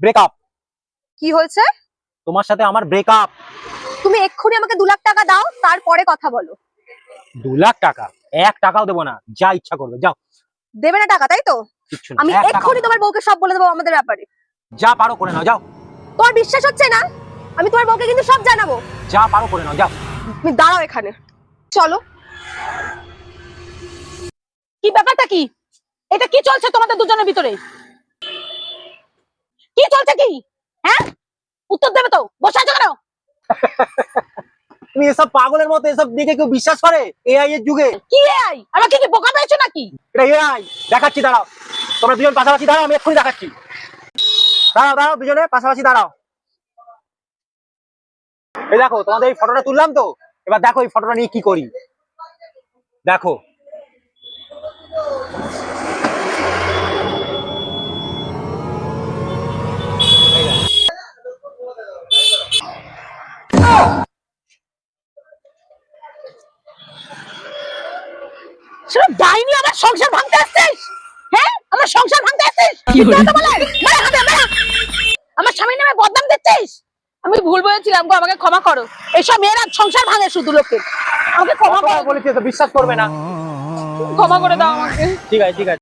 Breakup. কি হয়েছে? তোমার সাথে আমার ব্রেকআপ। তুমি এক্ষুনি আমাকে 2 লাখ টাকা দাও, তারপরে কথা বলো। 2 লাখ টাকা? 1 টাকাও দেবো না, যা ইচ্ছা করবে যাও। দেবে না টাকা, তাই তো? কিচ্ছু না, আমি 1 টাকা। এক্ষুনি তোমার বউকে সব বলে দেবো আমাদের ব্যাপারে। যা পারো করে নাও, যাও। তোমার বিশ্বাস হচ্ছে না? আমি তোমার বউকে কিন্তু সব জানাবো। যা পারো করে নাও, যাও। তুমি দাঁড়াও এখানে, চলো। কি ব্যাপারটা কি? এটা কি চলছে তোমাদের দুজনের ভিতরে? কি চলছে কি? হ্যাঁ, উত্তর দেবে তো, বসে আছো কেন? তুমি এসব পাগলের মতো এসব দেখে কেউ বিশ্বাস করে এআই এর যুগে? কি এআই? আমাকে কি বোকা পেয়েছো নাকি? এটা এআই। দেখাচ্ছি, দাঁড়াও। তোমরা দুজন পাশাপাশি দাঁড়াও, আমি এক্ষুনি দেখাচ্ছি। দাঁড়াও দাঁড়াও, দুজনে পাশাপাশি দাঁড়াও। এই দেখো, তোমাদের এই ফটোটা তুললাম তো, এবার দেখো এই ফটোটা নিয়ে কি করি। দেখো, সেটা ডাইনি আমার সংসার ভাঙতে আসছিস? হ্যাঁ, আমার সংসার ভাঙতে আসছিস? কি কথা বলে? মারা হাতে মারা। আমার স্বামীর নামে বদনাম দিচ্ছিস? আমি ভুল বলেছিলাম গো, আমাকে ক্ষমা করো। এইসব মেয়েরা সংসার ভাঙে শুধু লোকের। আমাকে ক্ষমা কতবার করো, বলেছি তো বিশ্বাস করবে না। ক্ষমা করে দাও আমাকে। ঠিক আছে ঠিক আছে।